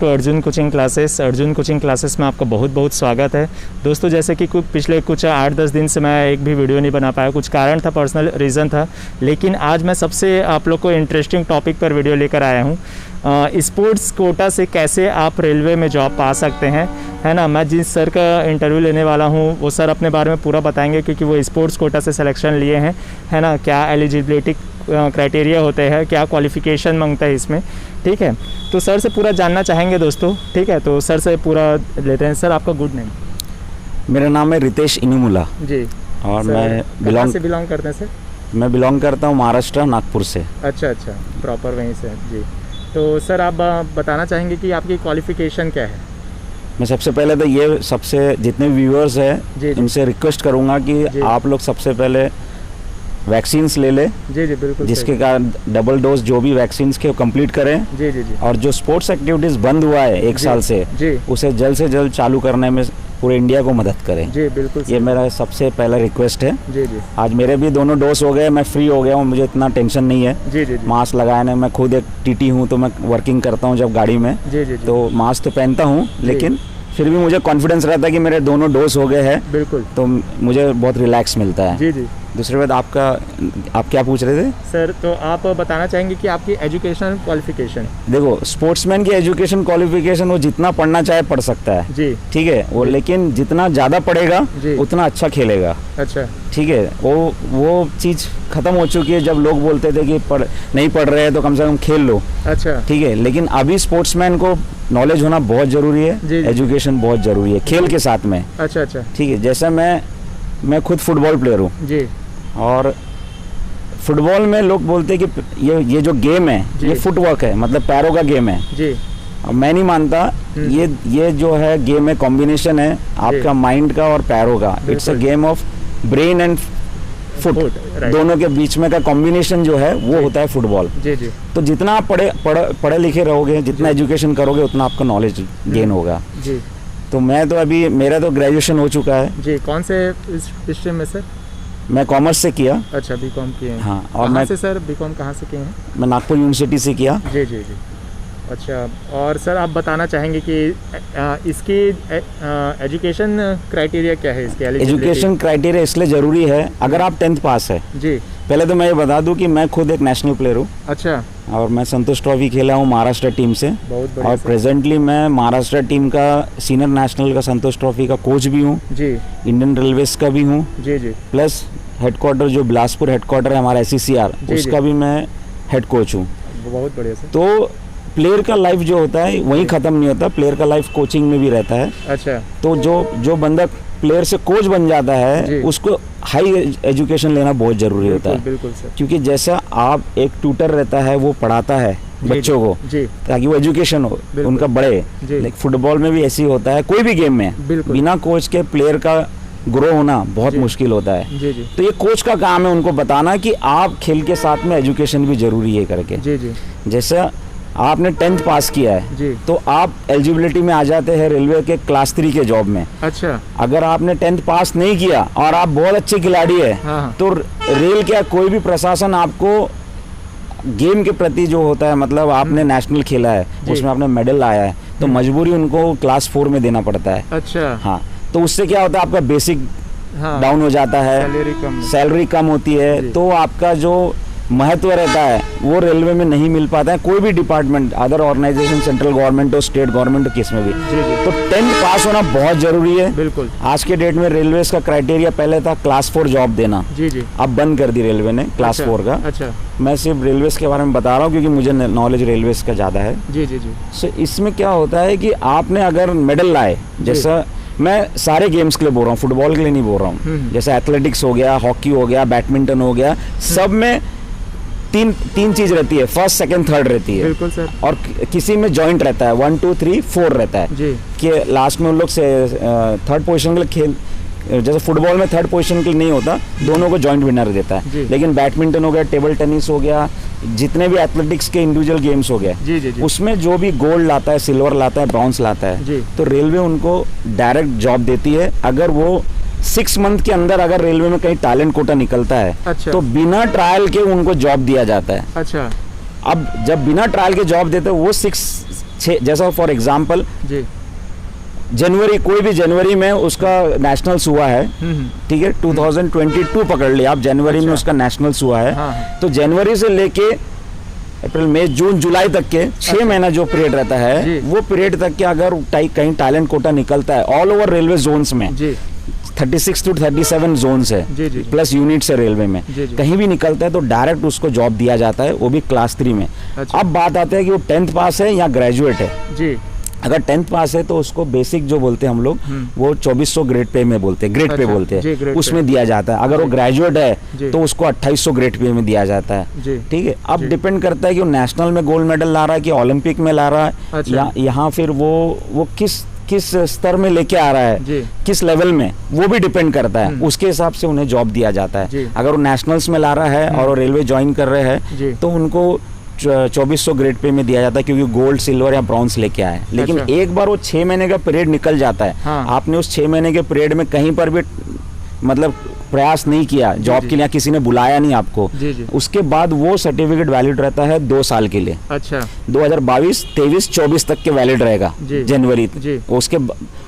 To Arjun coaching classes. Arjun coaching classes में आपका बहुत बहुत स्वागत है। दोस्तों, जैसे कि पिछले कुछ 8-10 दिन से मैं एक भी वीडियो नहीं बना पाया, कुछ कारण था, पर्सनल रीज़न था, लेकिन आज मैं सबसे आप लोग को इंटरेस्टिंग टॉपिक पर वीडियो लेकर आया हूँ। स्पोर्ट्स कोटा से कैसे आप रेलवे में जॉब पा सकते हैं, है ना। मैं जिस सर का इंटरव्यू लेने वाला हूँ वो सर अपने बारे में पूरा बताएंगे, क्योंकि वो स्पोर्ट्स कोटा से सिलेक्शन लिए हैं, है ना। क्या एलिजिबिलिटी क्राइटेरिया होते हैं, क्या क्वालिफ़िकेशन मांगता है इसमें, ठीक है। तो सर से पूरा जानना चाहेंगे दोस्तों, ठीक है। तो सर से पूरा लेते हैं। सर, आपका गुड नेम? मेरा नाम है रितेश इनुमुला जी। और मैं बिलोंग करते हैं सर? मैं बिलोंग करता हूँ महाराष्ट्र, नागपुर से। अच्छा, प्रॉपर वहीं से जी। तो सर, आप बताना चाहेंगे कि आपकी क्वालिफ़िकेशन क्या है? मैं सबसे पहले तो ये सबसे जितने व्यूअर्स हैं इनसे रिक्वेस्ट करूँगा कि आप लोग सबसे पहले वैक्सीन्स ले ले। जी बिल्कुल। जिसके कारण डबल डोज जो भी वैक्सीन्स के कंप्लीट करें। जी। और जो स्पोर्ट्स एक्टिविटीज़ बंद हुआ है 1 साल से, उसे जल्द से जल्द चालू करने में पूरे इंडिया को मदद करें। जी बिल्कुल। ये मेरा सबसे पहला रिक्वेस्ट है। जी। आज मेरे भी दोनों डोज हो गए, मैं फ्री हो गया हूँ, मुझे इतना टेंशन नहीं है। जी। मास्क लगाने, मैं खुद एक टीटी हूँ तो मैं वर्किंग करता हूँ जब गाड़ी में। जी। तो मास्क तो पहनता हूँ, लेकिन फिर भी मुझे कॉन्फिडेंस रहता है कि मेरे दोनों डोज हो गए हैं। बिल्कुल। तो मुझे बहुत रिलैक्स मिलता है। जी। दूसरी बात, आप क्या पूछ रहे थे सर? तो आप बताना चाहेंगे कि आपकी एजुकेशन क्वालिफिकेशन? देखो, स्पोर्ट्समैन की एजुकेशन क्वालिफिकेशन वो जितना पढ़ना चाहे पढ़ सकता है जी, ठीक है। वो लेकिन जितना ज़्यादा पढ़ेगा उतना अच्छा खेलेगा। अच्छा, ठीक है। वो चीज़ खत्म हो चुकी है। जब लोग बोलते थे कि नहीं पढ़ रहे हैं तो कम से कम खेल लो। अच्छा, ठीक है। लेकिन अभी स्पोर्ट्समैन को नॉलेज होना बहुत ज़रूरी है। जी। एजुकेशन बहुत ज़रूरी है खेल के साथ में। अच्छा। ठीक है। जैसे मैं खुद फुटबॉल प्लेयर हूँ जी। और फुटबॉल में लोग बोलते हैं कि ये जो गेम है ये फुटवर्क है, मतलब पैरों का गेम है जी। अब मैं नहीं मानता। ये जो है गेम है, कॉम्बिनेशन है आपका माइंड का और पैरों का। It's a game of brain and foot, दोनों के बीच में का कॉम्बिनेशन जो है वो होता है फुटबॉल। जी। तो जितना आप पढ़े लिखे रहोगे, जितना एजुकेशन करोगे, उतना आपका नॉलेज गेन होगा। जी। तो मैं तो अभी मेरा तो ग्रेजुएशन हो चुका है। जी। कौन से स्ट्रीम में सर? मैं कॉमर्स से किया। अच्छा, बीकॉम किए हैं। हाँ। और कहाँ से सर? बीकॉम कहाँ से किए हैं? मैं नागपुर यूनिवर्सिटी से किया। जी। अच्छा, और सर आप बताना चाहेंगे कि इसकी एजुकेशन क्राइटेरिया क्या है? इसके एजुकेशन क्राइटेरिया इसलिए ज़रूरी है, अगर आप 10th पास है। जी। पहले तो मैं ये बता दूं कि मैं खुद एक नेशनल प्लेयर हूँ। अच्छा। और मैं संतोष ट्रॉफी खेला हूँ महाराष्ट्र टीम से। बहुत और प्रेजेंटली मैं महाराष्ट्र टीम का सीनियर नेशनल का संतोष ट्रॉफी का कोच भी हूँ। जी। इंडियन रेलवेज का भी हूँ। जी। प्लस हेडक्वार्टर जो बिलासपुर हेडक्वार्टर है हमारा SCCR, उसका भी मैं हेड कोच हूँ। बहुत बढ़िया सर। तो प्लेयर का लाइफ जो होता है वहीं ख़त्म नहीं होता, प्लेयर का लाइफ कोचिंग में भी रहता है। अच्छा। तो जो बंदा प्लेयर से कोच बन जाता है उसको हाई एजुकेशन लेना बहुत ज़रूरी होता है। बिल्कुल सर। क्योंकि जैसा आप एक ट्यूटर रहता है वो पढ़ाता है बच्चों को ताकि वो एजुकेशन हो उनका बढ़े। लेकिन फुटबॉल में भी ऐसे ही होता है, कोई भी गेम में बिना कोच के प्लेयर का ग्रो होना बहुत मुश्किल होता है। जी। तो ये कोच का काम है उनको बताना कि आप खेल के साथ में एजुकेशन भी ज़रूरी है करके। जी। जैसा आपने 10th पास किया है तो आप एलिजिबिलिटी में आ जाते हैं रेलवे के क्लास 3 के जॉब में। अच्छा। अगर आपने 10th पास नहीं किया और आप बहुत अच्छे खिलाड़ी है तो रेल क्या कोई भी प्रशासन आपको गेम के प्रति जो होता है, मतलब आपने नेशनल खेला है उसमें आपने मेडल लाया है तो मजबूरी उनको क्लास 4 में देना पड़ता है। अच्छा। हाँ। तो उससे क्या होता है, आपका बेसिक डाउन हो जाता है, सैलरी कम होती है, तो आपका जो महत्व रहता है वो रेलवे में नहीं मिल पाता है। कोई भी department, other organization, central government हो, स्टेट गवर्नमेंट हो, किस में भी। तो 10th पास होना बहुत जरूरी है। बिल्कुल। आज के डेट में रेलवे का क्राइटेरिया पहले था क्लास 4 जॉब देना। जी। अब बंद कर दी रेलवे ने क्लास 4 का। अच्छा। मैं सिर्फ रेलवे के बारे में बता रहा हूँ क्योंकि मुझे नॉलेज रेलवे का ज़्यादा है। जी। सो इसमें क्या होता है कि आपने अगर मेडल लाए, जैसा मैं सारे गेम्स के लिए बोल रहा हूँ, फुटबॉल के लिए नहीं बोल रहा हूँ, जैसे एथलेटिक्स हो गया, हॉकी हो गया, बैडमिंटन हो गया, सब में तीन चीज रहती है, फर्स्ट सेकंड थर्ड रहती है। बिल्कुल सर। और किसी में जॉइंट रहता है 1 2 3 4 रहता है जी। कि लास्ट में उन लोग से थर्ड पोजीशन के लिए खेल, जैसे फुटबॉल में थर्ड पोजीशन के लिए नहीं होता, दोनों को जॉइंट विनर देता है। लेकिन बैडमिंटन हो गया, टेबल टेनिस हो गया, जितने भी एथलेटिक्स के इंडिविजुअल गेम्स हो गए, उसमें जो भी गोल्ड लाता है, सिल्वर लाता है, ब्रॉन्ज लाता है, तो रेलवे उनको डायरेक्ट जॉब देती है। अगर वो 6 मंथ के अंदर अगर रेलवे में कहीं टैलेंट कोटा निकलता है, अच्छा। तो बिना ट्रायल के उनको जॉब दिया जाता है। अच्छा। अब जब बिना ट्रायल के जॉब देते हैं वो 6 जैसा फॉर एग्जांपल जी जनवरी, कोई भी जनवरी में उसका नेशनल्स हुआ है, ठीक है, 2022 पकड़ लिया आप, जनवरी में उसका नेशनल्स हुआ है। हाँ। तो जनवरी से लेके अप्रैल मई जून जुलाई तक के 6 महीना जो पीरियड रहता है, वो पीरियड तक के अगर कहीं टैलेंट कोटा निकलता है ऑल ओवर रेलवे जोन्स में, जी 36 टू 37 जोन्स है, जी जी प्लस यूनिट्स है रेलवे में, जी जी। कहीं भी निकलता है तो डायरेक्ट उसको जॉब दिया जाता है, वो भी क्लास 3 में। अच्छा। अब बात आती है कि वो 10th पास है या ग्रेजुएट है। जी अगर 10th पास है तो उसको बेसिक जो बोलते हैं हम लोग, वो 2400 ग्रेड पे में बोलते हैं, ग्रेड पे अच्छा, बोलते जी, हैं, ग्रेड उसमें पे। दिया जाता है। अगर वो ग्रेजुएट जी। है तो उसको 2800 ग्रेड पे में दिया जाता है, जी ठीक है। अब जी। डिपेंड करता है कि वो नेशनल में गोल्ड मेडल ला रहा है कि ओलंपिक में ला रहा है, अच्छा। या यहाँ फिर वो किस स्तर में लेके आ रहा है, जी किस लेवल में, वो भी डिपेंड करता है। उसके हिसाब से उन्हें जॉब दिया जाता जी। है। अगर वो नेशनल्स में ला रहा है और वो रेलवे ज्वाइन कर रहे जी। हैं तो उनको 2400 ग्रेड पे में दिया जाता है, क्योंकि गोल्ड सिल्वर या ब्रॉन्ज लेके आए। लेकिन अच्छा। एक बार वो 6 महीने का पीरियड निकल जाता है, हाँ। आपने उस 6 महीने के पीरियड में कहीं पर भी मतलब प्रयास नहीं किया जॉब जी। के लिए, किसी ने बुलाया नहीं आपको, जी जी। उसके बाद वो सर्टिफिकेट वैलिड रहता है 2 साल के लिए। अच्छा 2022, 23, 24 तक के वैलिड रहेगा, जी। जनवरी जी।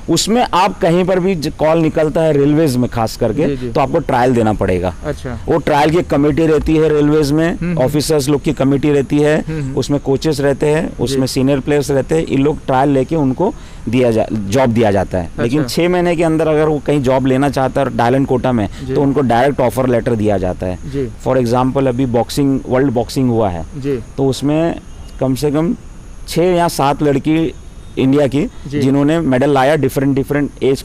उसमें आप कहीं पर भी कॉल निकलता है रेलवेज में खास जी, करके, जी। तो आपको ट्रायल देना पड़ेगा। अच्छा वो ट्रायल की कमेटी रहती है रेलवेज में, ऑफिसर्स लोग की कमेटी रहती है, उसमें कोचेस रहते हैं, उसमें सीनियर प्लेयर्स रहते हैं, इन लोग ट्रायल लेके उनको जॉब दिया जाता है। लेकिन 6 महीने के अंदर अगर वो कहीं जॉब लेना चाहता है टैलेंट कोटा में, तो उनको डायरेक्ट ऑफर लेटर दिया जाता है। जी फॉर एग्जाम्पल अभी बॉक्सिंग, वर्ल्ड बॉक्सिंग हुआ है, जी तो उसमें कम से कम 6 या 7 लड़की इंडिया की जी। जिन्होंने मेडल लाया डिफरेंट एज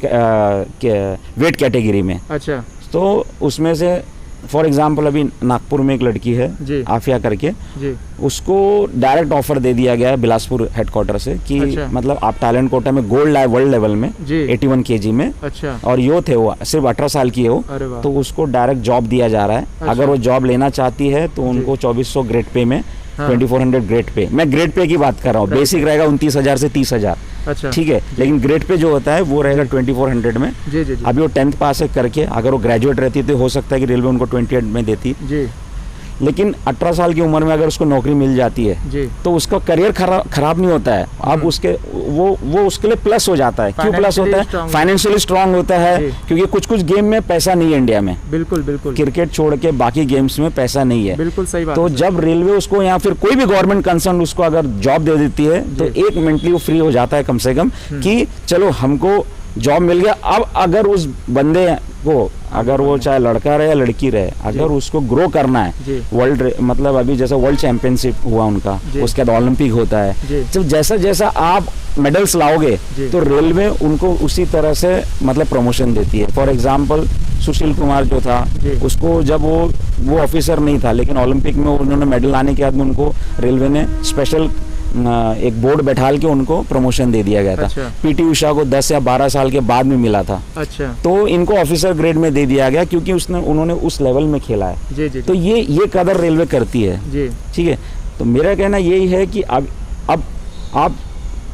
वेट कैटेगरी में। अच्छा तो उसमें से फॉर एग्जांपल अभी नागपुर में एक लड़की है, जी। आफिया करके, जी उसको डायरेक्ट ऑफर दे दिया गया है बिलासपुर हेडक्वार्टर से कि अच्छा। मतलब आप टैलेंट कोटा में गोल्ड लाए वर्ल्ड लेवल में, जी 81 kg में, अच्छा और यो थे वो सिर्फ 18 साल की है वो, अरे वाह तो उसको डायरेक्ट जॉब दिया जा रहा है। अच्छा। अगर वो जॉब लेना चाहती है तो उनको 2400 ग्रेड पे में, हाँ। 2400 ग्रेड पे, मैं ग्रेड पे की बात कर रहा हूँ, Right. बेसिक रहेगा 29,000 से 30,000, अच्छा ठीक है, लेकिन ग्रेड पे जो होता है वो रहेगा 2400 में। जी जी जी अभी वो 10th पास है करके, अगर वो ग्रेजुएट रहती तो हो सकता है कि रेलवे उनको 28 में देती, जी लेकिन 18 साल की उम्र में अगर उसको नौकरी मिल जाती है जी तो उसका करियर खराब नहीं होता है। अब उसके वो उसके लिए प्लस हो जाता है। क्यों प्लस होता है? Financially strong। फाइनेंशियली स्ट्रांग होता है, जी। क्योंकि कुछ गेम में पैसा नहीं है इंडिया में, बिल्कुल बिल्कुल क्रिकेट छोड़ के बाकी गेम्स में पैसा नहीं है। बिल्कुल सही बात तो है। जब रेलवे उसको या फिर कोई भी गवर्नमेंट कंसर्न उसको अगर जॉब दे देती है तो जी। एक मेंटली वो फ्री हो जाता है कम से कम, कि चलो हमको जॉब मिल गया। अब अगर उस बंदे को, अगर वो चाहे लड़का रहे या लड़की रहे, अगर उसको ग्रो करना है, जी वर्ल्ड मतलब अभी जैसे वर्ल्ड चैंपियनशिप हुआ उनका, जी। उसके बाद ओलंपिक होता है, जी जब जैसा जैसा आप मेडल्स लाओगे जी। तो रेलवे उनको उसी तरह से मतलब प्रमोशन देती है। फॉर एग्जांपल सुशील कुमार जो था, जी। उसको जब वो ऑफिसर नहीं था, लेकिन ओलंपिक में उन्होंने मेडल लाने के बाद में उनको रेलवे ने स्पेशल एक बोर्ड बैठाल के उनको प्रमोशन दे दिया गया था। अच्छा। पीटी उषा को 10 या 12 साल के बाद में मिला था, अच्छा तो इनको ऑफिसर ग्रेड में दे दिया गया क्योंकि उन्होंने उस लेवल में खेला है। जी जी तो ये कदर रेलवे करती है, जी ठीक है। तो मेरा कहना यही है कि अब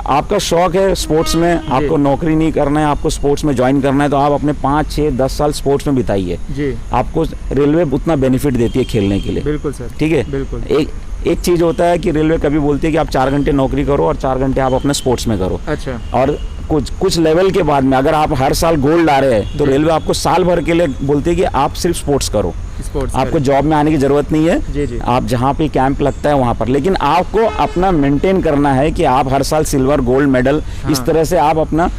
आपका शौक है स्पोर्ट्स में, आपको नौकरी नहीं करना है, आपको स्पोर्ट्स में ज्वाइन करना है, तो आप अपने 5, 6, 10 साल स्पोर्ट्स में बिताइए। जी आपको रेलवे उतना बेनिफिट देती है खेलने के लिए, बिल्कुल सर ठीक है। बिल्कुल एक चीज़ होता है कि रेलवे कभी बोलती है कि आप 4 घंटे नौकरी करो और 4 घंटे आप अपने स्पोर्ट्स में करो, अच्छा और कुछ लेवल के बाद में अगर आप हर साल गोल्ड ला रहे हैं तो जी। रेलवे आपको साल भर के लिए बोलती है कि आप सिर्फ स्पोर्ट्स करो, स्पोर्ट्स आपको जॉब में आने की जरूरत नहीं है। जी जी आप जहाँ पे कैंप लगता है वहाँ पर, लेकिन आपको अपना मेंटेन करना है कि आप हर साल सिल्वर गोल्ड मेडल, इस तरह से आप अपना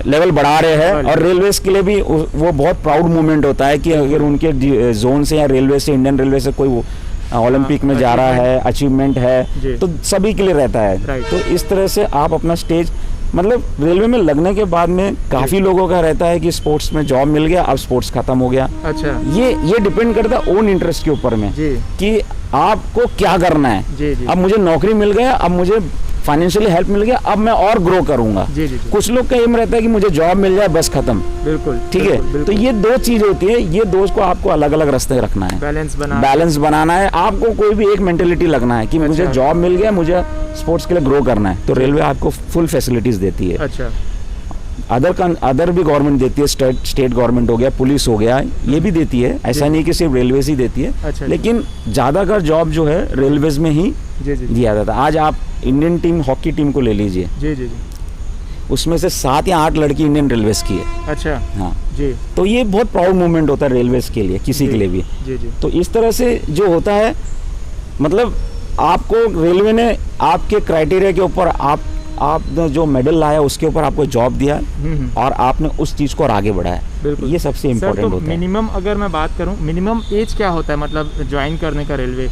लेवल बढ़ा रहे हैं। और रेलवे के लिए भी वो बहुत प्राउड मोमेंट होता है कि अगर उनके जोन से या रेलवे से, इंडियन रेलवे से कोई ओलंपिक में जा रहा है, अचीवमेंट है, तो सभी के लिए रहता है। तो इस तरह से आप अपना स्टेज मतलब रेलवे में लगने के बाद में काफी लोगों का रहता है कि स्पोर्ट्स में जॉब मिल गया, अब स्पोर्ट्स खत्म हो गया। अच्छा ये डिपेंड करता है ओन इंटरेस्ट के ऊपर में, जी कि आपको क्या करना है। जी जी अब मुझे नौकरी मिल गया, अब मुझे फाइनेंशियली हेल्प मिल गया, अब मैं और ग्रो करूंगा। जी जी जी कुछ लोग का एम रहता है कि मुझे जॉब मिल जाए बस खत्म, बिल्कुल ठीक है। तो ये 2 चीज होती है, ये 2 को आपको अलग अलग रास्ते रखना है, बैलेंस बनाना है। आपको कोई भी एक मेंटेलिटी लगना है कि मुझे जॉब मिल गया, मुझे स्पोर्ट्स के लिए ग्रो करना है, तो रेलवे आपको फुल फैसिलिटीज देती है। अच्छा अदर भी गवर्नमेंट देती है, स्टेट गवर्नमेंट हो गया, पुलिस हो गया, ये भी देती है, ऐसा नहीं कि सिर्फ रेलवेज ही देती है। अच्छा, लेकिन ज़्यादातर जॉब जो है रेलवेज में ही जी जी दिया जाता है। आज आप इंडियन टीम हॉकी टीम को ले लीजिए, जी जी जी। उसमें से 7 या 8 लड़की इंडियन रेलवेज की है। अच्छा हाँ जी तो ये बहुत प्राउड मोमेंट होता है रेलवेज के लिए, किसी के लिए भी। जी जी तो इस तरह से जो होता है, मतलब आपको रेलवे ने आपके क्राइटेरिया के ऊपर आपने जो मेडल लाया उसके ऊपर आपको जॉब दिया और आपने उस चीज़ को और आगे बढ़ाया। बिल्कुल। ये सबसे इम्पोर्टेंट होता है। मिनिमम अगर मैं बात करूं, मिनिमम एज क्या होता है मतलब ज्वाइन करने का रेलवे?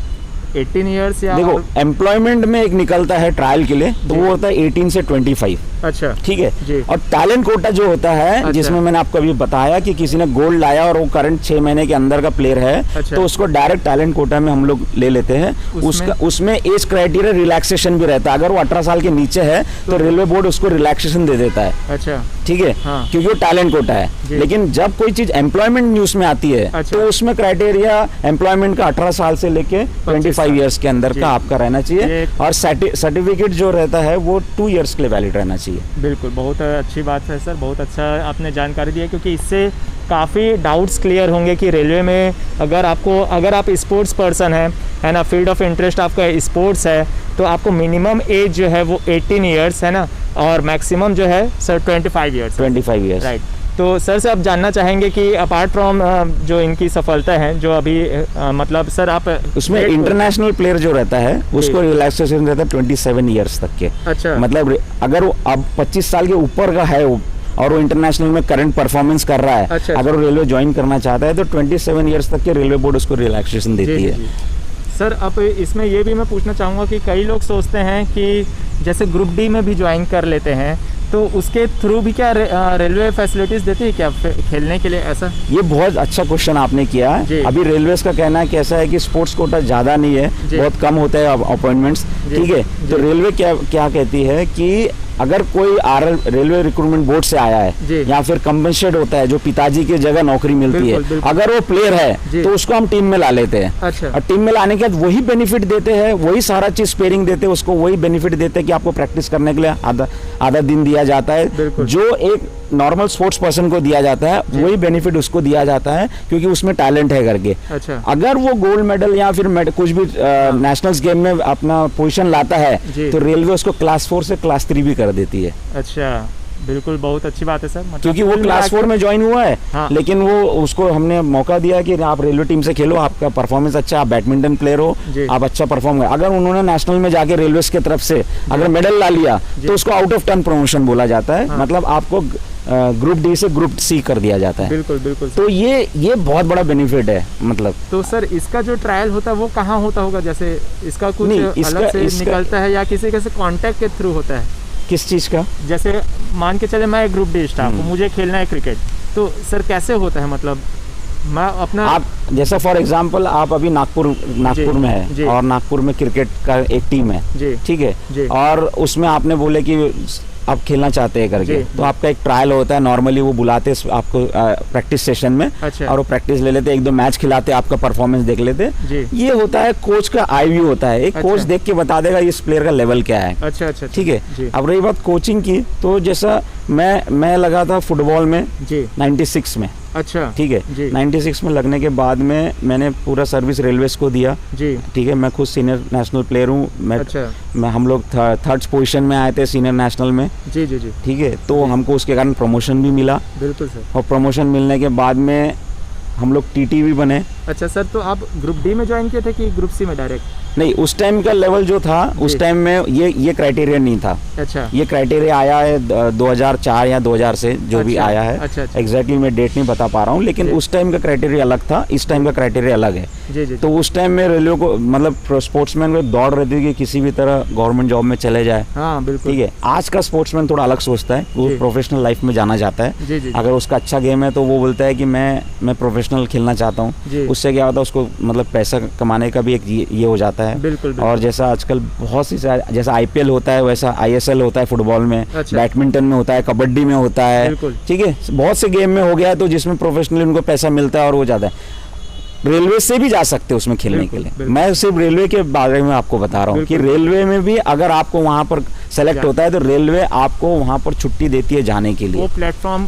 18 ईयर्स या? देखो एम्प्लॉयमेंट में एक निकलता है ट्रायल के लिए, तो वो होता है 18 से 25। अच्छा ठीक जी। है। और टैलेंट कोटा जो होता है, अच्छा। जिसमें मैंने आपको अभी बताया कि किसी ने गोल्ड लाया और वो करंट 6 महीने के अंदर का प्लेयर है, अच्छा। तो उसको डायरेक्ट टैलेंट कोटा में हम लोग ले लेते हैं। उसमें एज क्राइटेरिया रिलैक्सेशन भी रहता है। अगर वो 18 साल के नीचे है तो रेलवे बोर्ड उसको रिलैक्सेशन दे देता है। अच्छा ठीक है। हाँ। क्योंकि वो टैलेंट कोटा है। लेकिन जब कोई चीज एम्प्लॉयमेंट न्यूज में आती है, अच्छा। तो उसमें क्राइटेरिया एम्प्लॉयमेंट का 18 साल से लेके 25 ईयर्स के अंदर का आपका रहना चाहिए, और सर्टिफिकेट जो रहता है वो 2 ईयर्स के लिए वैलिड रहना चाहिए। बिल्कुल, बहुत अच्छी बात है सर, बहुत अच्छा आपने जानकारी दी है, क्योंकि इससे काफ़ी डाउट्स क्लियर होंगे कि रेलवे में अगर आप स्पोर्ट्स पर्सन है ना, फील्ड ऑफ इंटरेस्ट आपका स्पोर्ट्स है, तो आपको मिनिमम एज जो है वो 18 ईयर्स है ना, और मैक्सिमम जो है सर 25 ईयर्स। 25 years, right. तो सर से आप जानना चाहेंगे कि अपार्ट फ्रॉम जो इनकी सफलता है जो अभी मतलब सर आप उसमें इंटरनेशनल प्लेयर जो रहता है उसको रिलैक्सेशन रहता है 27 ईयर्स तक के। अच्छा। मतलब अगर वो अब 25 साल के ऊपर का है और वो इंटरनेशनल में करंट परफॉर्मेंस कर रहा है, अच्छा। अगर वो रेलवे ज्वाइन करना चाहता है तो 27 ईयर्स तक के रेलवे बोर्ड उसको रिलैक्सेशन देती है। सर अब इसमें ये भी मैं पूछना चाहूँगा कि कई लोग सोचते हैं कि जैसे ग्रुप डी में भी ज्वाइन कर लेते हैं, तो उसके थ्रू भी क्या रेलवे फैसिलिटीज़ देती है क्या खेलने के लिए ऐसा? ये बहुत अच्छा क्वेश्चन आपने किया है। अभी रेलवेज का कहना है कैसा है कि स्पोर्ट्स कोटा ज़्यादा नहीं है, बहुत कम होता है अपॉइंटमेंट्स। ठीक है। तो रेलवे क्या कहती है कि अगर कोई रेलवे रिक्रूटमेंट बोर्ड से आया है या फिर कंपनसेट होता है, जो पिताजी की जगह नौकरी मिलती है, अगर वो प्लेयर है तो उसको हम टीम में ला लेते हैं। अच्छा। और टीम में लाने के बाद वही बेनिफिट देते हैं, वही सारा चीज स्पेयरिंग देते हैं, उसको वही बेनिफिट देते हैं कि आपको प्रैक्टिस करने के लिए आधा दिन दिया जाता है, जो एक नॉर्मल स्पोर्ट्स पर्सन को दिया जाता है, वही बेनिफिट उसको दिया जाता है क्योंकि उसमें टैलेंट है करके। अच्छा। अगर वो गोल्ड मेडल या फिर कुछ भी नेशनल्स गेम में अपना पोजीशन लाता है, तो रेलवे उसको क्लास 4 से क्लास 3 भी कर देती है। अच्छा, बिल्कुल, बहुत अच्छी बात है सर। मतलब क्योंकि वो क्लास 4 में ज्वाइन हुआ है। हाँ। लेकिन वो उसको हमने मौका दिया कि आप रेलवे टीम से खेलो, आपका परफॉर्मेंस अच्छा, आप बैडमिंटन प्लेयर हो, आप अच्छा परफॉर्म कर। अगर उन्होंने नेशनल में जाके रेलवे की तरफ से अगर मेडल ला लिया तो उसको आउट ऑफ टर्न प्रमोशन बोला जाता है। हाँ। मतलब आपको ग्रुप डी से ग्रुप सी कर दिया जाता है। बिल्कुल बिल्कुल। तो ये बहुत बड़ा बेनिफिट है। मतलब तो सर इसका जो ट्रायल होता है वो कहाँ होता होगा? जैसे इसका कुछ अलग से निकलता है या किसी के कॉन्टेक्ट के थ्रू होता है? किस चीज़ का? जैसे मान के चले मैं ग्रुप डी स्टाफ हूँ, मुझे खेलना है क्रिकेट, तो सर कैसे होता है? मतलब मैं अपना आप जैसा फॉर एग्जांपल आप अभी नागपुर में है और नागपुर में क्रिकेट का एक टीम है, ठीक है, और उसमें आपने बोले कि आप खेलना चाहते हैं करके, तो आपका एक ट्रायल होता है। नॉर्मली वो बुलाते आपको प्रैक्टिस सेशन में। अच्छा। और वो प्रैक्टिस ले लेते, 1-2 मैच खिलाते, आपका परफॉर्मेंस देख लेते। ये होता है कोच का आई व्यू होता है। एक कोच देख के बता देगा इस प्लेयर का लेवल क्या है। अच्छा अच्छा। ठीक है। अब रही बात कोचिंग की, तो जैसा मैं लगा था फुटबॉल में 96 में। अच्छा। ठीक है। 96 में लगने के बाद में मैंने पूरा सर्विस रेलवेज को दिया। ठीक है। मैं खुद सीनियर नेशनल प्लेयर हूँ। मैं हम लोग थर्ड पोजीशन में आए थे सीनियर नेशनल में। जी। ठीक है। तो हमको उसके कारण प्रमोशन भी मिला। बिल्कुल सर। और प्रमोशन मिलने के बाद में हम लोग टीटी भी बने। अच्छा सर, तो आप ग्रुप डी में ज्वाइन किए थे कि ग्रुप सी में डायरेक्ट? नहीं, उस टाइम का लेवल जो था, उस टाइम में ये क्राइटेरिया नहीं था। अच्छा। ये क्राइटेरिया आया है 2004 या 2000 से, जो भी आया है। अच्छा। एग्जैक्टली मैं डेट नहीं बता पा रहा हूँ, लेकिन उस टाइम का क्राइटेरिया अलग था, इस टाइम का क्राइटेरिया अलग है। तो उस टाइम में रेलवे को मतलब स्पोर्ट्समैन को दौड़ रहती थी कि किसी भी तरह गवर्नमेंट जॉब में चले जाए। हाँ, बिल्कुल। ठीक है। आज का स्पोर्ट्समैन थोड़ा अलग सोचता है, वो प्रोफेशनल लाइफ में जाना चाहता है। अगर उसका अच्छा गेम है तो वो बोलता है कि मैं प्रोफेशनल खेलना चाहता हूँ। उससे क्या होता है, उसको मतलब पैसा कमाने का भी एक ये हो जाता है। बिल्कुल। और जैसा आजकल बहुत सी जैसा IPL होता है, वैसा ISL होता है फुटबॉल में। अच्छा। बैडमिंटन में होता है, कबड्डी में होता है। ठीक है। बहुत से गेम में हो गया है, तो जिसमें प्रोफेशनली उनको पैसा मिलता है और वो जाता है। रेलवे से भी जा सकते हैं उसमें खेलने के लिए। मैं सिर्फ रेलवे के बारे में आपको बता रहा हूँ कि रेलवे में भी अगर आपको वहाँ पर सेलेक्ट होता है तो रेलवे आपको वहाँ पर छुट्टी देती है जाने के लिए। वो प्लेटफॉर्म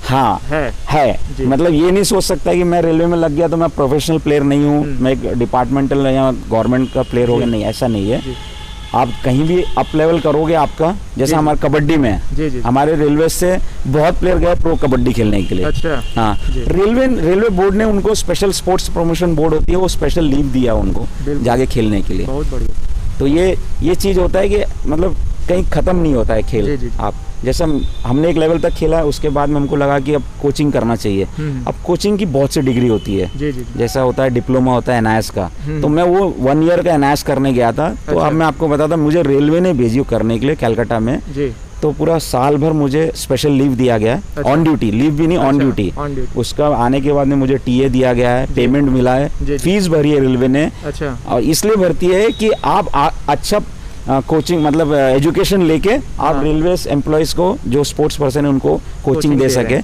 हाँ है जी। मतलब ये नहीं सोच सकता कि मैं रेलवे में लग गया तो मैं प्रोफेशनल प्लेयर नहीं हूँ, मैं एक डिपार्टमेंटल या गवर्नमेंट का प्लेयर हो गया, नहीं ऐसा नहीं है। आप कहीं भी अप लेवल करोगे आपका, जैसे हमारे कबड्डी में है, हमारे रेलवे से बहुत प्लेयर गए प्रो कबड्डी खेलने के लिए। अच्छा। हाँ, रेलवे बोर्ड ने उनको स्पेशल स्पोर्ट्स प्रमोशन बोर्ड होती है, वो स्पेशल लीव दिया उनको जाके खेलने के लिए। बहुत बढ़िया। तो ये चीज़ होता है कि मतलब कहीं ख़त्म नहीं होता है खेल। आप जैसे हमने एक लेवल तक खेला, उसके बाद में हमको लगा कि अब कोचिंग करना चाहिए। अब कोचिंग की बहुत सी डिग्री होती है, जैसा होता है डिप्लोमा होता है एनआईएस का, तो मैं वो 1 ईयर का एनआईएस करने गया था। तो अब मैं आपको बताता, मुझे रेलवे ने भेजी करने के लिए कलकत्ता में, तो पूरा साल भर मुझे स्पेशल लीव दिया गया है, ऑन ड्यूटी, लीव भी नहीं, ऑन ड्यूटी। उसका आने के बाद में मुझे टीए दिया गया है, पेमेंट मिला है, फीस भरी है रेलवे ने। अच्छा। और इसलिए भरती है कि आप अच्छा कोचिंग मतलब एजुकेशन लेके आप रेलवे एम्प्लॉयज को जो स्पोर्ट्स पर्सन है उनको कोचिंग दे सके।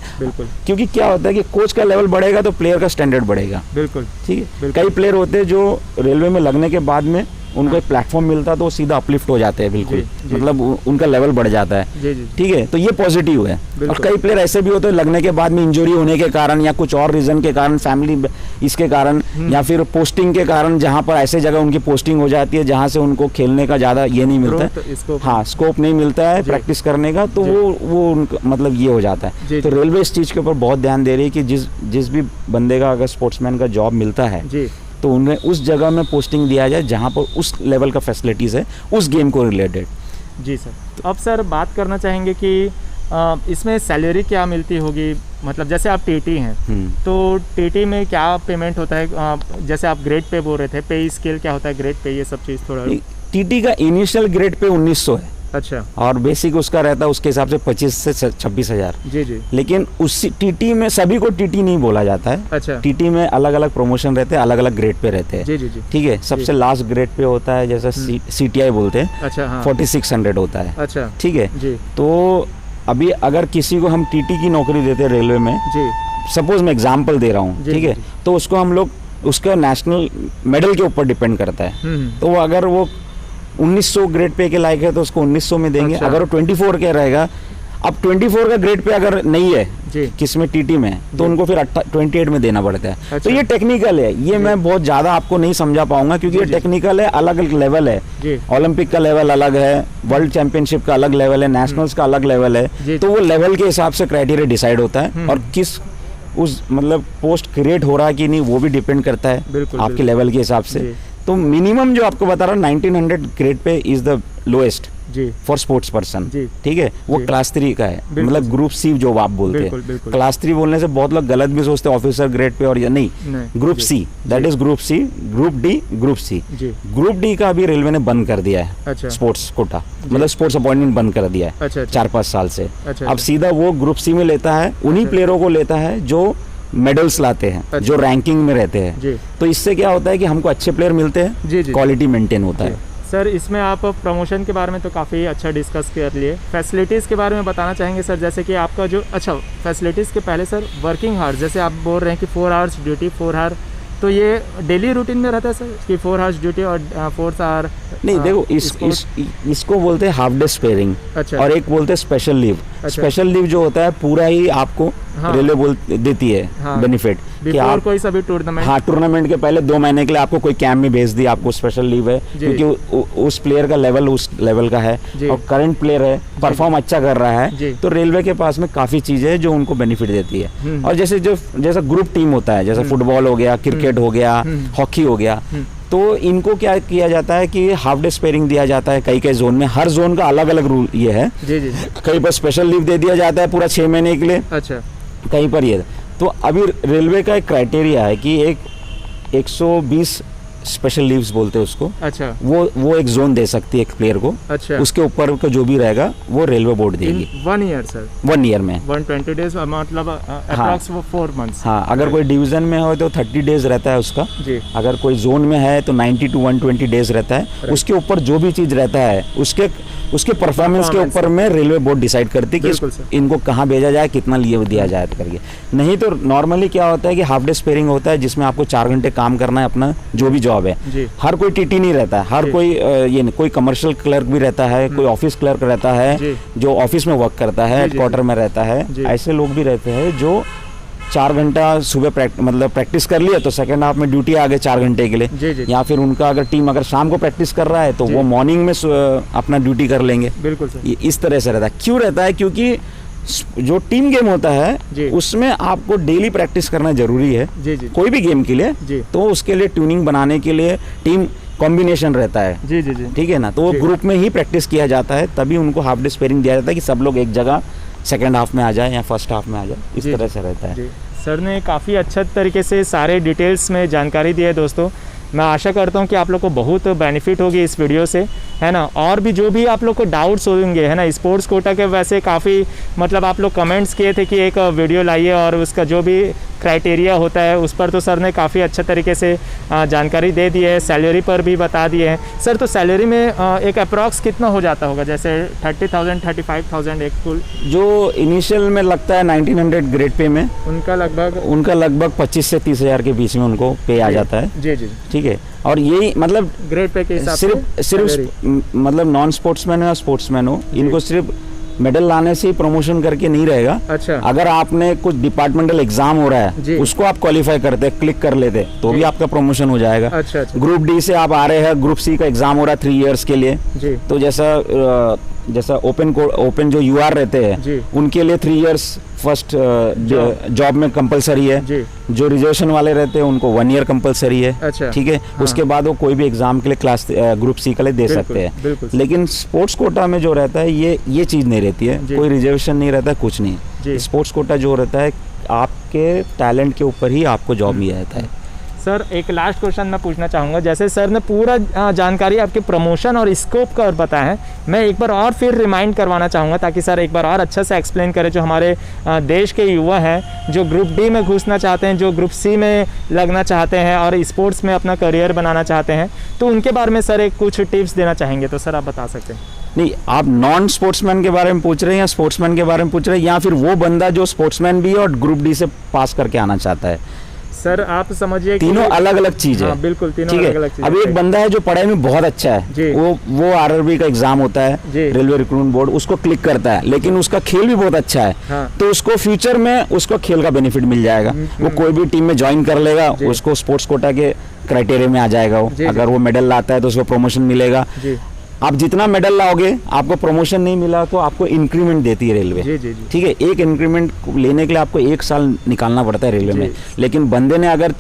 क्योंकि क्या होता है कि कोच का लेवल बढ़ेगा तो प्लेयर का स्टैंडर्ड बढ़ेगा। बिल्कुल ठीक है। कई प्लेयर होते हैं जो रेलवे में लगने के बाद में उनको एक प्लेटफॉर्म मिलता है तो सीधा अपलिफ्ट हो जाते हैं, बिल्कुल मतलब उनका लेवल बढ़ जाता है। ठीक है, तो ये पॉजिटिव है। और कई प्लेयर ऐसे भी होते हैं लगने के बाद में इंजरी होने के कारण या कुछ और रीजन के कारण, फैमिली इसके कारण या फिर पोस्टिंग के कारण, जहाँ पर ऐसे जगह उनकी पोस्टिंग हो जाती है जहाँ से उनको खेलने का ज़्यादा ये नहीं मिलता है, हाँ स्कोप नहीं मिलता है प्रैक्टिस करने का, तो वो मतलब ये हो जाता है। तो रेलवे इस चीज़ के ऊपर बहुत ध्यान दे रही है कि जिस भी बंदे का अगर स्पोर्ट्समैन का जॉब मिलता है तो उन्हें उस जगह में पोस्टिंग दिया जाए जहाँ पर उस लेवल का फैसिलिटीज़ है उस गेम को रिलेटेड। जी सर। अब सर बात करना चाहेंगे कि इसमें सैलरी क्या मिलती होगी, मतलब जैसे आप टीटी हैं तो टीटी में क्या पेमेंट होता है, जैसे आप ग्रेड पे बोल रहे थे, पे स्केल क्या होता है, ग्रेड पे, ये सब चीज़ थोड़ा। टीटी का इनिशियल ग्रेड पे 1900 है। अच्छा। और बेसिक उसका रहता है उसके हिसाब से 25 से 26 हज़ार। जी। लेकिन उसी टीटी में सभी को टीटी नहीं बोला जाता है। अच्छा। टीटी में अलग अलग प्रमोशन रहते हैं, अलग अलग ग्रेड पे रहते हैं। जी। ठीक है, सबसे लास्ट ग्रेड पे होता है जैसा CTI बोलते हैं। अच्छा। हाँ। 4600 होता है। अच्छा। ठीक है जी। तो अभी अगर किसी को हम टीटी की नौकरी देते हैं रेलवे में, सपोज मैं एग्जाम्पल दे रहा हूँ, ठीक है, तो उसको हम लोग उसका नेशनल मेडल के ऊपर डिपेंड करता है। तो अगर वो 1900 ग्रेड पे के लायक है तो उसको 1900 में देंगे। अगर वो 24 के रहेगा, अब 24 का ग्रेड पे अगर नहीं है किसमें टीटी में, तो उनको फिर 28 में देना पड़ता है। अच्छा। तो ये टेक्निकल है, ये मैं बहुत ज़्यादा आपको नहीं समझा पाऊंगा क्योंकि ये टेक्निकल है, अलग अलग लेवल है। ओलंपिक का लेवल अलग है, वर्ल्ड चैंपियनशिप का अलग लेवल है, नेशनल्स का अलग लेवल है। तो वो लेवल के हिसाब से क्राइटेरिया डिसाइड होता है और किस उस मतलब पोस्ट क्रिएट हो रहा है कि नहीं वो भी डिपेंड करता है आपके लेवल के हिसाब से। तो मिनिमम जो आपको बता रहा हूँ 1900 grade pay is the lowest for sports person. ठीक है, वो क्लास 3 का है, मतलब ग्रुप सी जो आप बोलते हैं। क्लास 3 बोलने से बहुत लोग गलत भी सोचते हैं ऑफिसर ग्रेड पे, और या नहीं, group C, that is group C, group D, group C. Group D का अभी रेलवे ने बंद कर दिया है। अच्छा। स्पोर्ट्स कोटा मतलब स्पोर्ट्स अपॉइंटमेंट बंद कर दिया है। अच्छा। 4-5 साल से। अच्छा। अब सीधा वो ग्रुप सी में लेता है, उन्हीं प्लेयरों को लेता है जो मेडल्स लाते हैं। अच्छा। जो रैंकिंग में रहते हैं। तो इससे क्या होता है कि हमको अच्छे प्लेयर मिलते हैं, क्वालिटी मेंटेन होता है। सर इसमें आप प्रमोशन के बारे में तो काफ़ी अच्छा डिस्कस कर लिए, फैसिलिटीज़ के बारे में बताना चाहेंगे सर, जैसे कि आपका जो फैसिलिटीज़ के पहले सर वर्किंग आवर्स, जैसे आप बोल रहे हैं कि 4 आवर्स ड्यूटी 4 आवर, तो ये डेली रूटीन में रहता है सर कि 4 आवर्स ड्यूटी और 4 आवर? नहीं, देखो इसको बोलते हैं हाफ डे स्पेयरिंग। अच्छा। और एक बोलते हैं स्पेशल लीव। अच्छा। स्पेशल लीव जो होता है पूरा ही आपको रेलवे देती है बेनिफिट कि आप कोई सभी टूर्नामेंट, हाँ टूर्नामेंट के पहले 2 महीने के लिए आपको कोई कैंप में भेज दी, आपको स्पेशल लीव है क्योंकि उस प्लेयर का लेवल उस लेवल का है और करंट प्लेयर है, परफॉर्म अच्छा कर रहा है, तो रेलवे के पास में काफी चीजें हैं जो उनको बेनिफिट देती है। और जैसा ग्रुप टीम होता है, जैसे फुटबॉल हो गया, क्रिकेट हो गया, हॉकी हो गया, तो इनको क्या किया जाता है कि हाफ डे स्पेयरिंग दिया जाता है कई जोन में। हर जोन का अलग अलग रूल ये है। कहीं पर स्पेशल लीव दे दिया जाता है पूरा 6 महीने के लिए। अच्छा। कहीं पर ये, तो अभी रेलवे का एक क्राइटेरिया है कि 120 स्पेशल लीव्स बोलते हैं उसको। अच्छा। वो एक जोन दे सकती है एक प्लेयर को। अच्छा। उसके ऊपर का जो भी रहेगा वो रेलवे बोर्ड देगी। 1 ईयर सर? 1 ईयर में 120 डेज, मतलब अप्रॉक्स 4 मंथ्स। हाँ, अगर कोई डिवीजन में हो तो 30 डेज रहता है उसका जी। अगर कोई जोन में है तो 90 to 120 डेज रहता है। उसके ऊपर जो भी चीज रहता है उसके परफॉर्मेंस के ऊपर में रेलवे बोर्ड डिसाइड करती है कि इनको कहाँ भेजा जाए, कितना लीव दिया जाए करके। नहीं तो नॉर्मली क्या होता है कि हाफ डे स्पेयरिंग होता है जिसमें आपको 4 घंटे काम करना है अपना जो भी जॉब जॉब है। जी। हर कोई टीटी नहीं रहता है, हर कोई ये नहीं, कोई कमर्शियल क्लर्क भी रहता है, कोई ऑफिस क्लर्क रहता है जो ऑफिस में वर्क करता है, हेडक्वार्टर में रहता है। ऐसे लोग भी रहते हैं जो 4 घंटा सुबह मतलब प्रैक्टिस कर लिया तो सेकंड हाफ में ड्यूटी आ गए 4 घंटे के लिए, या फिर उनका अगर टीम अगर शाम को प्रैक्टिस कर रहा है तो वो मॉर्निंग में अपना ड्यूटी कर लेंगे। बिल्कुल सर। इस तरह से रहता है। क्यों रहता है? क्योंकि जो टीम गेम होता है उसमें आपको डेली प्रैक्टिस करना जरूरी है। कोई भी गेम के लिए, तो उसके लिए ट्यूनिंग बनाने के लिए टीम कॉम्बिनेशन रहता है। ठीक है ना, तो वो ग्रुप में ही प्रैक्टिस किया जाता है, तभी उनको हाफ डे स्पेयरिंग दिया जाता है कि सब लोग एक जगह सेकेंड हाफ में आ जाए या फर्स्ट हाफ में आ जाए, इस तरह से रहता है। सर ने काफ़ी अच्छे तरीके से सारे डिटेल्स में जानकारी दी है दोस्तों। मैं आशा करता हूँ कि आप लोग को बहुत बेनिफिट होगी इस वीडियो से, है ना। और भी जो भी आप लोग को डाउट्स होंगे, है ना, स्पोर्ट्स कोटा के वैसे काफ़ी मतलब आप लोग कमेंट्स किए थे कि एक वीडियो लाइए और उसका जो भी क्राइटेरिया होता है उस पर तो सर ने काफ़ी अच्छे तरीके से जानकारी दे दी है। सैलरी पर भी बता दिए हैं सर। तो सैलरी में एक अप्रॉक्स कितना हो जाता होगा, जैसे 30,000 35,000 एक फुल जो इनिशियल में लगता है 1900 ग्रेड पे में उनका लगभग 25 से 30 हज़ार के बीच में उनको पे आ जाता है। जी। ठीक है, और यही मतलब ग्रेड पे के हिसाब से सिर्फ मतलब नॉन स्पोर्ट्समैन हो या स्पोर्ट्समैन हो, इनको सिर्फ मेडल लाने से ही प्रमोशन करके नहीं रहेगा। अच्छा। अगर आपने कुछ डिपार्टमेंटल एग्जाम हो रहा है उसको आप क्वालिफाई करते, क्लिक कर लेते, तो भी आपका प्रमोशन हो जाएगा। अच्छा। ग्रुप डी से आप आ रहे हैं, ग्रुप सी का एग्जाम हो रहा है 3 इयर्स के लिए, तो जैसा ओपन जो यूआर रहते हैं उनके लिए 3 इयर्स फर्स्ट जॉब में कंपलसरी है। जो रिजर्वेशन वाले रहते हैं उनको 1 ईयर कंपलसरी है। अच्छा। ठीक है। हाँ। उसके बाद वो कोई भी एग्जाम के लिए क्लास ग्रुप सी के लिए दे सकते हैं। लेकिन स्पोर्ट्स कोटा में जो रहता है ये चीज़ नहीं रहती है, कोई रिजर्वेशन नहीं रहता है, कुछ नहीं। स्पोर्ट्स कोटा जो रहता है आपके टैलेंट के ऊपर ही आपको जॉब मिला जाता है। सर एक लास्ट क्वेश्चन मैं पूछना चाहूँगा, जैसे सर ने पूरा जानकारी आपके प्रमोशन और स्कोप का बताया है, मैं एक बार और फिर रिमाइंड करवाना चाहूँगा ताकि सर एक बार और अच्छे से एक्सप्लेन करें। जो हमारे देश के युवा हैं जो ग्रुप डी में घुसना चाहते हैं, जो ग्रुप सी में लगना चाहते हैं और स्पोर्ट्स में अपना करियर बनाना चाहते हैं, तो उनके बारे में सर एक कुछ टिप्स देना चाहेंगे तो सर आप बता सकते हैं। नहीं, आप नॉन स्पोर्ट्समैन के बारे में पूछ रहे हैं या स्पोर्ट्समैन के बारे में पूछ रहे हैं, या फिर वो बंदा जो स्पोर्ट्समैन भी है और ग्रुप डी से पास करके आना चाहता है? सर आप समझिए तीनों अलग अलग चीज है। बिल्कुल तीनों अलग अलग चीज। अभी एक बंदा है जो पढ़ाई में बहुत अच्छा है, वो आरआरबी का एग्जाम होता है, रेलवे रिक्रूटमेंट बोर्ड, उसको क्लिक करता है, लेकिन उसका खेल भी बहुत अच्छा है। हाँ। तो उसको फ्यूचर में उसको खेल का बेनिफिट मिल जाएगा। वो कोई भी टीम में ज्वाइन कर लेगा, उसको स्पोर्ट्स कोटा के क्राइटेरिया में आ जाएगा। वो अगर वो मेडल लाता है तो उसको प्रमोशन मिलेगा। आप जितना मेडल लाओगे, आपको प्रमोशन नहीं मिला तो आपको इंक्रीमेंट देती है रेलवे। ठीक है, एक इंक्रीमेंट लेने के लिए आपको 1 साल निकालना पड़ता है रेलवे में। लेकिन बंदे ने अगर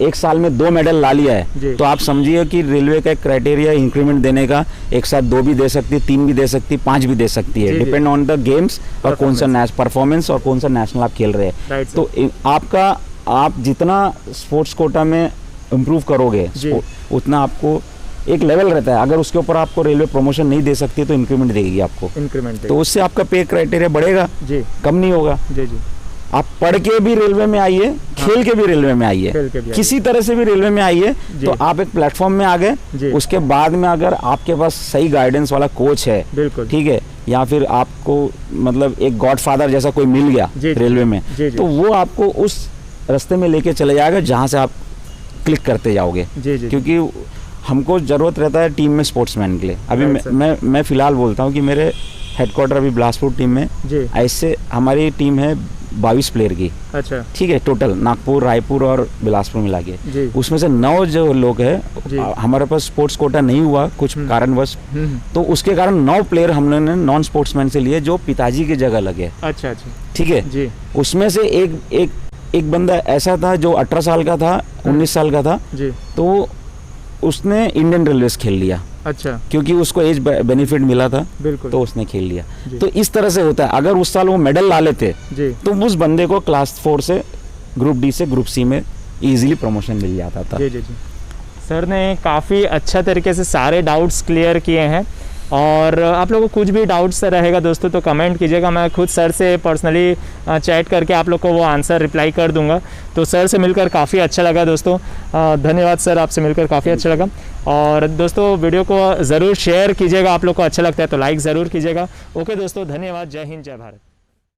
1 साल में 2 मेडल ला लिया है तो आप समझिए कि रेलवे का एक क्राइटेरिया इंक्रीमेंट देने का, एक साथ 2 भी दे सकती है, 3 भी दे सकती है, 5 भी दे सकती है, डिपेंड ऑन द गेम्स और कौन सा परफॉर्मेंस और कौन सा नेशनल आप खेल रहे हैं। तो आप जितना स्पोर्ट्स कोटा में इम्प्रूव करोगे उतना आपको एक लेवल रहता है। अगर उसके ऊपर आपको रेलवे प्रमोशन नहीं दे सकती तो इंक्रीमेंट देगी आपको, तो उससे आपका पे क्राइटेरिया बढ़ेगा, कम नहीं होगा। आप पढ़ के भी रेलवे में आइए, खेल के भी रेलवे में आइए, किसी तरह से भी रेलवे में आइए, तो आप एक प्लेटफॉर्म में आ गए। उसके बाद में अगर आपके पास सही गाइडेंस वाला कोच है, ठीक है, या फिर आपको मतलब एक गॉडफादर जैसा कोई मिल गया रेलवे में, तो वो आपको उस रास्ते में लेके चले जाएगा जहाँ से आप क्लिक करते जाओगे। क्योंकि हमको ज़रूरत रहता है टीम में स्पोर्ट्समैन के लिए। अभी मैं फ़िलहाल बोलता हूँ कि मेरे हेडक्वार्टर अभी बिलासपुर टीम में ऐसे हमारी टीम है 22 प्लेयर की। अच्छा। ठीक है, टोटल नागपुर, रायपुर और बिलासपुर मिला के, उसमें से 9 जो लोग हैं, हमारे पास स्पोर्ट्स कोटा नहीं हुआ कुछ कारणवश, तो उसके कारण 9 प्लेयर हमने नॉन स्पोर्ट्समैन से लिए जो पिताजी की जगह लगे। अच्छा। ठीक है, उसमें से एक बंदा ऐसा था जो 18 साल का था, 19 साल का था, तो उसने इंडियन रेलवेज खेल लिया। अच्छा। क्योंकि उसको एज बेनिफिट मिला था, बिल्कुल, तो उसने खेल लिया। तो इस तरह से होता है। अगर उस साल वो मेडल ला लेते तो उस बंदे को क्लास 4 से ग्रुप डी से ग्रुप सी में इजीली प्रमोशन मिल जाता था। सर ने काफ़ी अच्छा तरीके से सारे डाउट्स क्लियर किए हैं, और आप लोगों को कुछ भी डाउट्स रहेगा दोस्तों तो कमेंट कीजिएगा। मैं खुद सर से पर्सनली चैट करके आप लोग को वो आंसर रिप्लाई कर दूंगा। तो सर से मिलकर काफ़ी अच्छा लगा दोस्तों, धन्यवाद सर, आपसे मिलकर काफ़ी अच्छा लगा। और दोस्तों वीडियो को ज़रूर शेयर कीजिएगा, आप लोग को अच्छा लगता है तो लाइक ज़रूर कीजिएगा। ओके दोस्तों, धन्यवाद, जय हिंद, जय भारत।